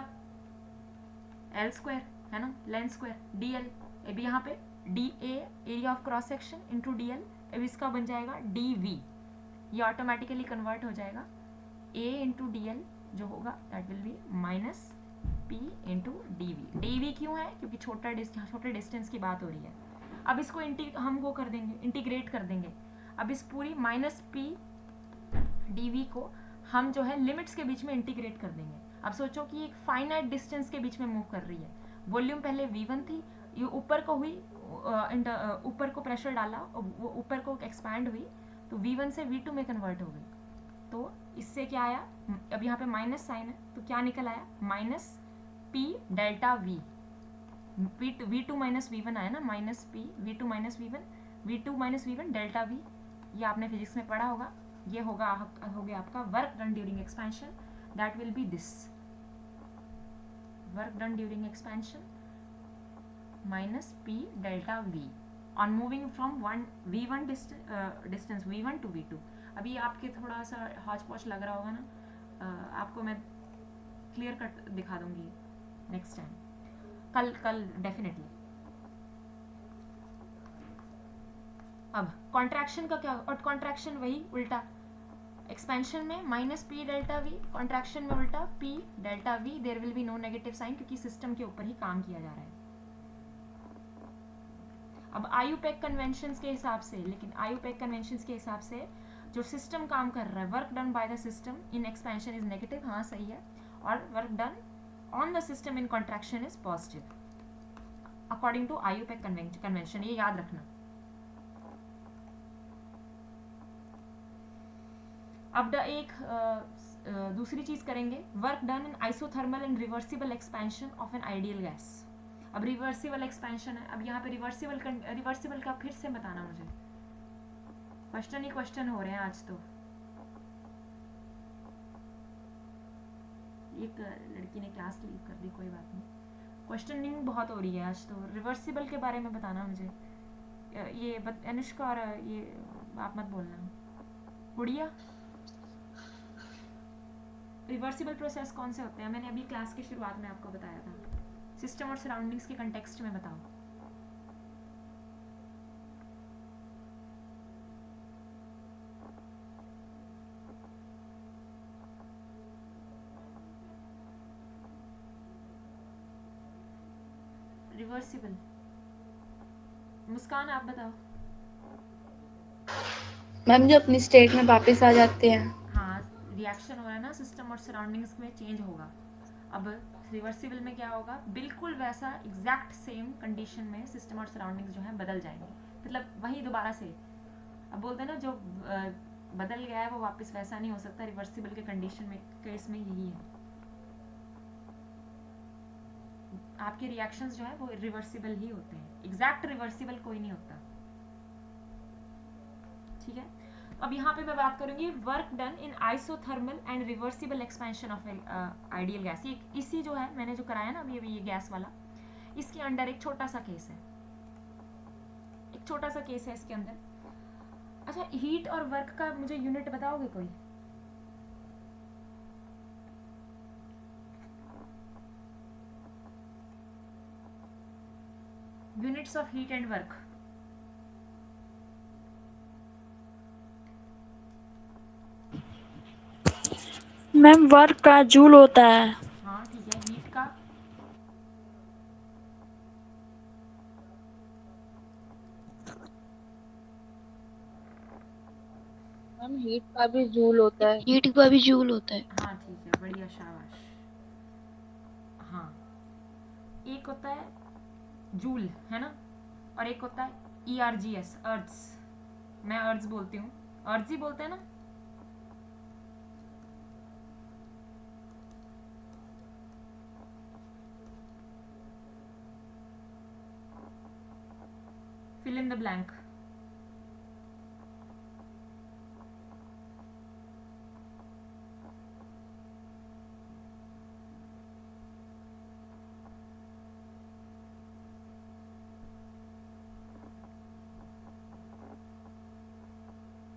एल स्क्वायर है ना, लेंथ स्क्वायर डी एल। अब यहाँ पे d a area of cross section into D l, अब इसका बन जाएगा डी वी। ये ऑटोमेटिकली कन्वर्ट हो जाएगा, ए इंटू डी एल जो होगा that will be minus p into d v. डी वी क्यों है? क्योंकि छोटे डिस्टेंस की बात हो रही है। अब इसको हम वो कर देंगे, इंटीग्रेट कर देंगे। अब इस पूरी माइनस पी डी वी को हम जो है लिमिट्स के बीच में इंटीग्रेट कर देंगे। अब सोचो कि एक फाइनाइट डिस्टेंस के बीच में मूव कर रही है, वॉल्यूम पहले V1 थी, ये ऊपर को हुई, ऊपर को प्रेशर डाला, वो ऊपर को एक्सपैंड हुई तो V1 से V2 में कन्वर्ट हो गई। तो इससे क्या आया? अब यहाँ पे माइनस साइन है तो क्या निकल आया? Minus P delta V, V2 minus V1 आया ना, minus P V2 minus V1 minus V1 delta V। ये आपने फिजिक्स में पढ़ा होगा। ये हो गया आपका work done during expansion, that will be this, work done during expansion minus P delta V on moving from V1 distance V1 to V2। अभी आपके थोड़ा सा हॉच पॉच लग रहा होगा ना, आपको मैं क्लियर कट दिखा दूंगी नेक्स्ट टाइम, कल डेफिनेटली। अब कॉन्ट्रैक्शन का क्या? और कॉन्ट्रैक्शन वही उल्टा, एक्सपेंशन में minus p delta v, contraction में उल्टा p delta v. There will be no negative sign क्योंकि सिस्टम के ऊपर ही काम किया जा रहा है। अब आयुपेक कन्वेंशंस के हिसाब से, लेकिन आयुपेक कन्वेंशंस के हिसाब से जो सिस्टम काम कर रहा है, work done by the system in expansion is negative, हाँ सही है, और work done on the system in contraction is positive according to IUPAC convention. ये याद रखना। अब एक दूसरी चीज करेंगे, work done in isothermal and reversible expansion of an ideal gas. अब रिवर्सिबल एक्सपेंशन है, अब यहाँ पे रिवर्सिबल का फिर से बताना मुझे, क्वेश्चन ही क्वेश्चन हो रहे हैं आज तो। एक लड़की ने क्लास लीव कर दी, कोई बात नहीं, क्वेश्चनिंग बहुत हो रही है आज तो। रिवर्सिबल के बारे में बताना मुझे, ये अनुष्का और ये आप मत बोलना, गुड़िया। रिवर्सिबल प्रोसेस कौन से होते हैं? मैंने अभी क्लास की शुरुआत में आपको बताया था, सिस्टम और सराउंडिंग्स के कंटेक्स्ट में बताओ। रिवर्सिबल, मुस्कान आप बताओ। मैम जो अपनी स्टेट में वापस आ जाते हैं। हाँ, रिएक्शन हो रहा है ना, सिस्टम और सराउंडिंग्स में चेंज होगा। अब रिवर्सिबल में क्या होगा? बिल्कुल वैसा एग्जैक्ट सेम कंडीशन में सिस्टम और सराउंडिंग्स जो है बदल जाएंगे, मतलब वही दोबारा से। अब बोलते हैं ना जो बदल गया है वो वापस वैसा नहीं हो सकता। रिवर्सिबल के कंडीशन में केस में यही है। आपके रिएक्शंस जो है वो रिवर्सिबल ही होते हैं, एग्जैक्ट रिवर्सिबल कोई नहीं होता, ठीक है। अब यहाँ पे मैं बात करूंगी work done in isothermal and reversible expansion of ideal gas. ये इसी जो है मैंने जो कराया ना अभी ये गैस वाला, इसके अंडर एक छोटा सा केस है, एक छोटा सा केस है इसके अंदर। अच्छा, हीट और वर्क का मुझे यूनिट बताओगे कोई? Units of heat and work. Ma'am work का जूल होता है। हाँ ठीक है, हीट का? मैम हीट का भी जूल होता है। हीट का भी जूल होता है। हाँ ठीक है, बढ़िया, शाबाश। हाँ, एक होता है जूल है ना, और एक होता है ERGS, अर्ट्स। मैं अर्ट्स बोलती हूँ, अर्ट्स ही बोलते हैं ना। fill in the blank.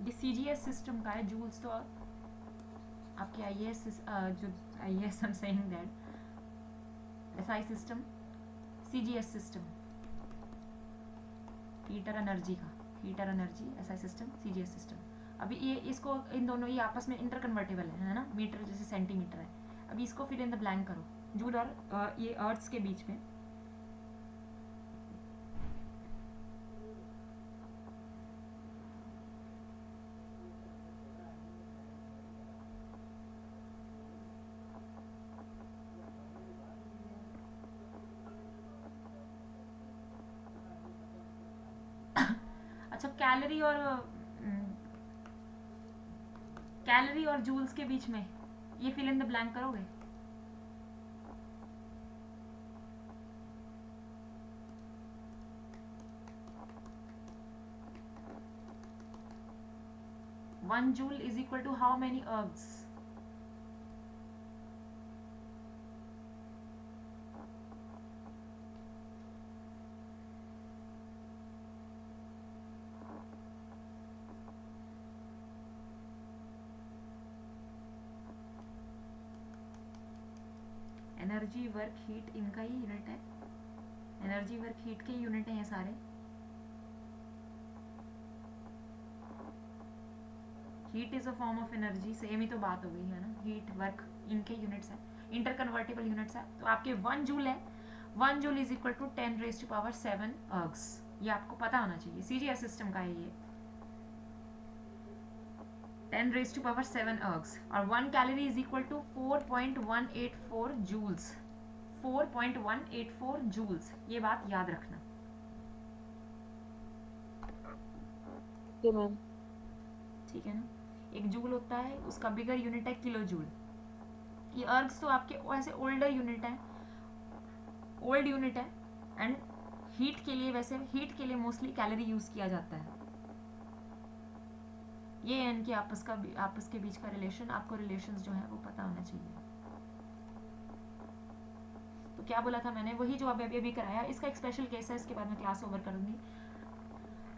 ये CGS सिस्टम का है, जूल्स तो आपके IAS जो IAS I'm saying that SI system, CGS system, heater energy का, heater energy SI system, CGS system. अभी ये इसको इन दोनों ये आपस में इंटर कन्वर्टेबल है ना, मीटर जैसे सेंटीमीटर है। अभी इसको फिल इन द ब्लैंक करो, जूल और ये अर्थ्स के बीच में। अच्छा, कैलोरी और जूल्स के बीच में ये फिल इन द ब्लैंक करोगे? One joule is equal to how many ergs? Energy work heat इनका ही यूनिट है, एनर्जी वर्क हीट के यूनिट हैं ये सारे। Heat is a form of energy, same ही तो बात हो गई है ना, हीट वर्क इनके यूनिट्स है, इंटर कन्वर्टेबल यूनिट्स है। तो आपके 1 जूल है, 1 joule is equal to 10⁻⁷ ergs, ये आपको पता होना चाहिए, CGS सिस्टम का है ये, 10⁻⁷ अर्ग्स। और 1 calorie is equal to 4.184 joules, 4.184 joules, ये बात याद रखना। मैम ठीक है ना, एक जूल होता है, उसका बिगर यूनिट है किलो जूल। ये अर्ग्स तो आपके वैसे ओल्डर यूनिट है, ओल्ड यूनिट है, एंड हीट के लिए, वैसे हीट के लिए मोस्टली कैलोरी यूज किया जाता है। ये है इनके आपस के बीच का रिलेशन, आपको रिलेशंस जो है वो पता होना चाहिए। तो क्या बोला था मैंने, वही जो अभी कराया, इसका एक स्पेशल केस है, इसके बाद मैं क्लास ओवर करूंगी।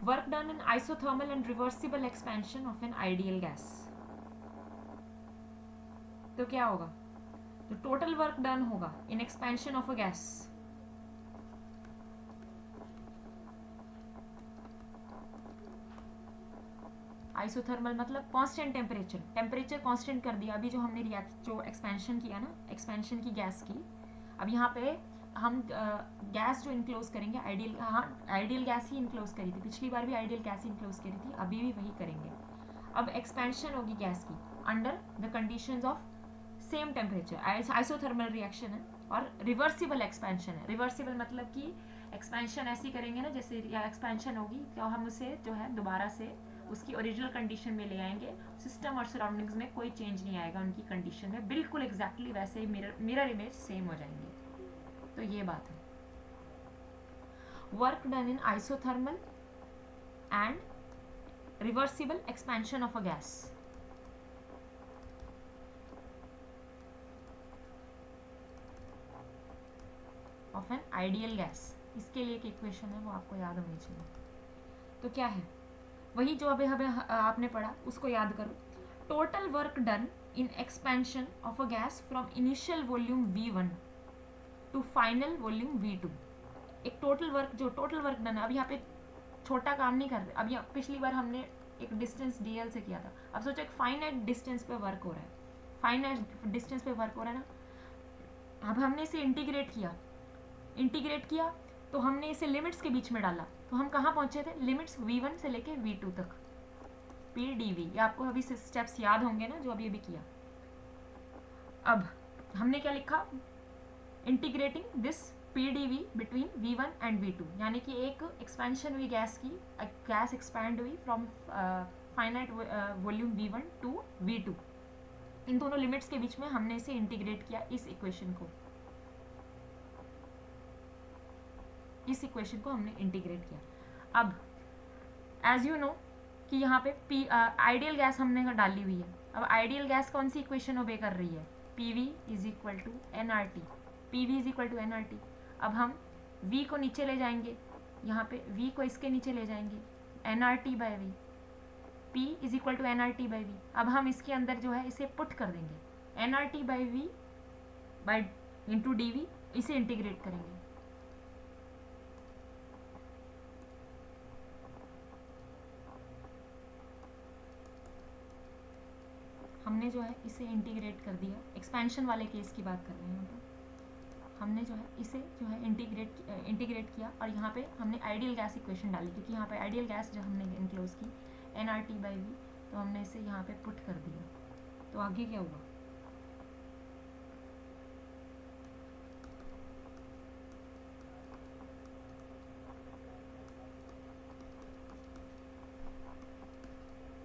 Work done in isothermal and reversible expansion of an ideal gas. तो क्या होगा, तो टोटल वर्क डन होगा इन expansion of a gas, isothermal मतलब कांस्टेंट टेम्परेचर, टेम्परेचर कांस्टेंट कर दिया। अभी जो हमने जो एक्सपेंशन किया ना, एक्सपेंशन की गैस की, अब यहाँ पे हम गैस जो इनक्लोज करेंगे, आइडियल गैस ही इनक्लोज करी थी, पिछली बार भी आइडियल गैस ही इनक्लोज करी थी, अभी भी वही करेंगे। अब एक्सपेंशन होगी गैस की under the conditions of same temperature, isothermal reaction है, और रिवर्सिबल एक्सपेंशन है। रिवर्सिबल मतलब कि एक्सपेंशन ऐसी करेंगे ना, जैसे एक्सपेंशन होगी तो हम उसे जो है दोबारा से उसकी ओरिजिनल कंडीशन में ले आएंगे, सिस्टम और सराउंडिंग्स में कोई चेंज नहीं आएगा, उनकी कंडीशन में बिल्कुल एग्जैक्टली वैसे ही मिरर इमेज सेम हो जाएंगे। तो ये बात है। Work done in isothermal and reversible expansion of a gas. Of an ideal gas, इसके लिए एक इक्वेशन है वो आपको याद होनी चाहिए। तो क्या है, वही जो अभी हमें आपने पढ़ा उसको याद करो। Total work done in expansion of a gas from initial volume V1 to final volume V2। एक टोटल वर्क डन है, अब यहाँ पे छोटा काम नहीं कर रहे। अब यहाँ पिछली बार हमने एक डिस्टेंस dl से किया था, अब सोचो एक फाइनाइट डिस्टेंस पे वर्क हो रहा है, फाइनाइट डिस्टेंस पे वर्क हो रहा है ना। अब हमने इसे इंटीग्रेट किया तो हमने इसे लिमिट्स के बीच में डाला, तो हम कहाँ पहुंचे थे, लिमिट्स V1 से लेके V2 तक, PdV। ये आपको अभी स्टेप्स याद होंगे ना जो अभी किया। अब हमने क्या लिखा, integrating this PdV between V1 and V2, यानी कि एक एक्सपेंशन हुई गैस की, गैस एक्सपैंड हुई from finite volume V1 to V2। इन दोनों लिमिट्स के बीच में हमने इसे इंटीग्रेट किया, इस इक्वेशन को हमने इंटीग्रेट किया। अब एज यू नो कि यहाँ पे आइडियल गैस हमने डाली हुई है। अब आइडियल गैस कौन सी इक्वेशन ओबे कर रही है, PV is equal to nRT, PV is equal to nRT। अब हम V को नीचे ले जाएंगे, यहाँ पे V को इसके नीचे ले जाएंगे, nRT by V, P is equal to nRT by V। अब हम इसके अंदर जो है इसे पुट कर देंगे, nRT by V by into DV, इसे इंटीग्रेट करेंगे। हमने जो है इसे इंटीग्रेट कर दिया, एक्सपेंशन वाले केस की बात कर रहे हैं तो हमने जो है इसे जो है इंटीग्रेट किया, और यहाँ पे हमने आइडियल गैस इक्वेशन डाली, क्योंकि यहाँ पे आइडियल गैस जो हमने इनक्लोज की nRT बाई V, तो हमने इसे यहाँ पे पुट कर दिया। तो आगे क्या हुआ,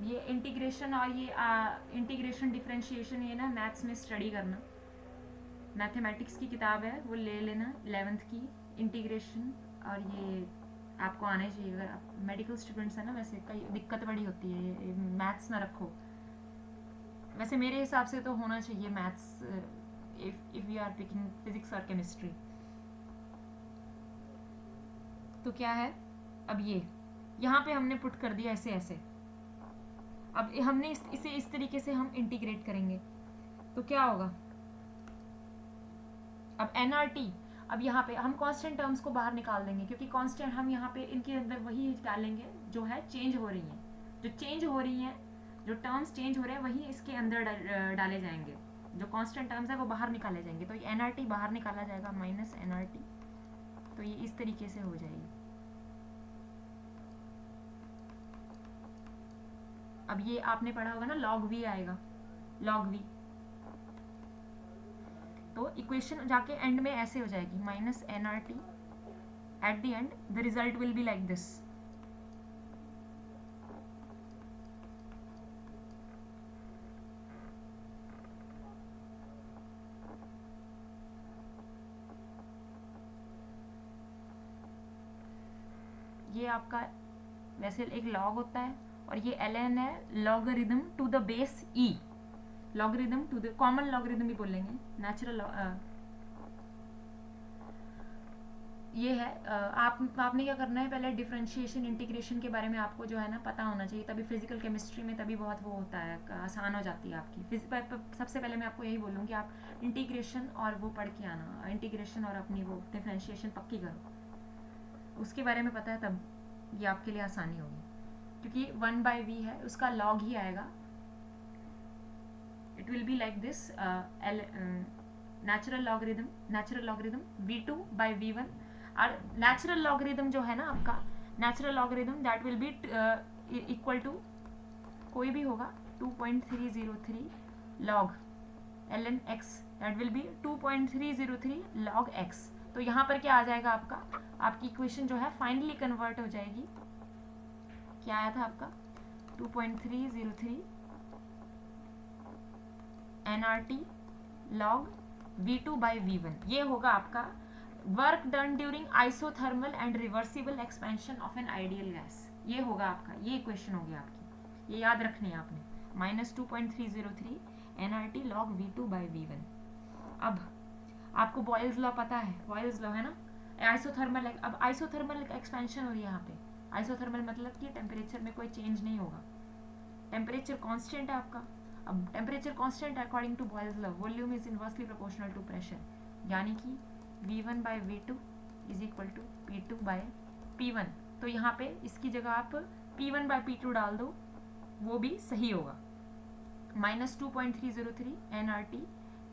ये इंटीग्रेशन और ये इंटीग्रेशन डिफरेंशिएशन, ये ना मैथ्स में स्टडी करना, मैथमेटिक्स की किताब है वो ले लेना 11th की, इंटीग्रेशन, और ये आपको आने चाहिए। अगर आप मेडिकल स्टूडेंट्स हैं ना, वैसे कई दिक्कत बड़ी होती है, ये मैथ्स ना रखो। वैसे मेरे हिसाब से तो होना चाहिए maths if you are picking physics और केमिस्ट्री। तो क्या है, अब ये यहाँ पे हमने पुट कर दिया ऐसे। अब हमने इसे इस तरीके से हम इंटीग्रेट करेंगे तो क्या होगा, अब nRT, अब यहाँ पे हम कांस्टेंट टर्म्स को बाहर निकाल देंगे, क्योंकि कांस्टेंट हम यहाँ पे इनके अंदर वही डालेंगे जो है चेंज हो रही हैं, जो टर्म्स चेंज हो रहे हैं वही इसके अंदर डाले जाएंगे, जो कांस्टेंट टर्म्स है वो बाहर निकाले जाएंगे। तो ये nRT बाहर निकाला जाएगा, माइनस nRT, तो ये इस तरीके से हो जाएगी। अब ये आपने पढ़ा होगा ना, log V आएगा, log V, तो इक्वेशन जाके एंड में ऐसे हो जाएगी, minus nRT, at the end the result will be like this. ये आपका वैसे एक लॉग होता है, और ये ln है logarithm to the base e, logarithm to the common logarithm भी बोलेंगे, नेचुरल ये है। आपने क्या करना है, पहले डिफरेंशिएशन इंटीग्रेशन के बारे में आपको जो है ना पता होना चाहिए, तभी फिजिकल केमिस्ट्री में तभी बहुत वो होता है, आसान हो जाती है आपकी। सबसे पहले मैं आपको यही बोलूँगी, आप इंटीग्रेशन और वो पढ़ के आना, इंटीग्रेशन और अपनी वो डिफरेंशिएशन पक्की करो, उसके बारे में पता है तब ये आपके लिए आसानी होगी, क्योंकि 1/v है, उसका log ही आएगा। It will be like this, natural logarithm v2 by v1, और नेचुरल लॉगरिदम जो है ना आपका, natural logarithm that will be equal to कोई भी होगा 2.303 log ln x, that will be 2.303 log x। तो यहाँ पर क्या आ जाएगा आपकी इक्वेशन जो है फाइनली कन्वर्ट हो जाएगी। क्या आया था आपका, 2.303 nRT log v2 by v1, ये होगा आपका work done during isothermal and reversible expansion of an ideal gas, ये होगा आपका, ये इक्वेशन होगी आपकी, ये याद रखनी है आपने, -2.303 nRT log V2 by V1। अब आपको बॉयल्स लॉ पता है, बॉयल्स लॉ है ना, आइसोथर्मल, अब आइसोथर्मल एक्सपेंशन हो रही है यहाँ पे, आइसोथर्मल मतलब कि टेम्परेचर में कोई चेंज नहीं होगा, टेम्परेचर कांस्टेंट है आपका। अब टेम्परेचर कांस्टेंट है according to Boyle's law, volume is inversely proportional to pressure, यानी कि V1 by V2 is equal to P2 by P1। तो यहाँ पे इसकी जगह आप P1 by P2 डाल दो, वो भी सही होगा। -2.303 nRT,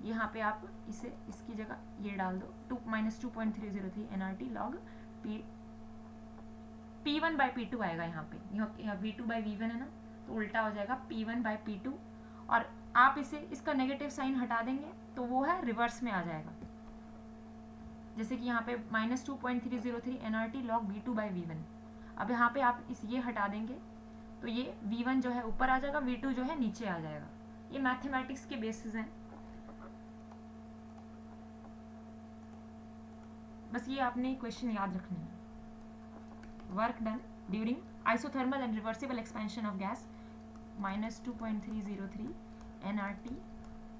यहाँ पे आप इसे इसकी जगह ये डाल दो, -2.303 nRT log P1 by P2 आएगा यहाँ पे, यहाँ V2 by V1 है ना, तो उल्टा हो जाएगा P1 by P2, और आप इसे, इसका नेगेटिव साइन हटा देंगे तो वो है रिवर्स में आ जाएगा, जैसे कि यहाँ पे -2.303 nRT log V2 by V1। अब यहाँ पे आप इस ये हटा देंगे तो ये V1 जो है ऊपर आ जाएगा, V2 जो है नीचे आ जाएगा। ये मैथमेटिक्स के बेसिस हैं, बस ये आपने क्वेश्चन याद रखनी है। Work done during isothermal and reversible expansion of gas -2.303 nRT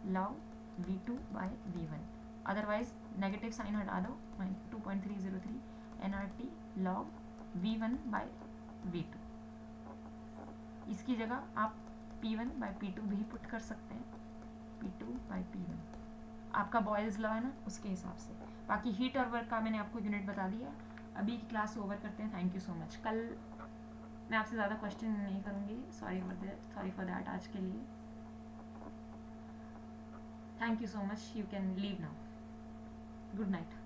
log V2 by V1, otherwise negative sign हटा दो, 2.303 nRT log V1 by V2, इसकी जगह आप P1 by P2 भी पुट कर सकते हैं, P2 by P1 आपका बॉयल्स लॉ है ना, उसके हिसाब से। बाकी हीट और वर्क का मैंने आपको यूनिट बता दिया। अभी की क्लास ओवर करते हैं, थैंक यू सो मच। कल मैं आपसे ज़्यादा क्वेश्चन नहीं करूँगी, सॉरी फॉर दैट आज के लिए। Thank you so much, you can leave now, good night.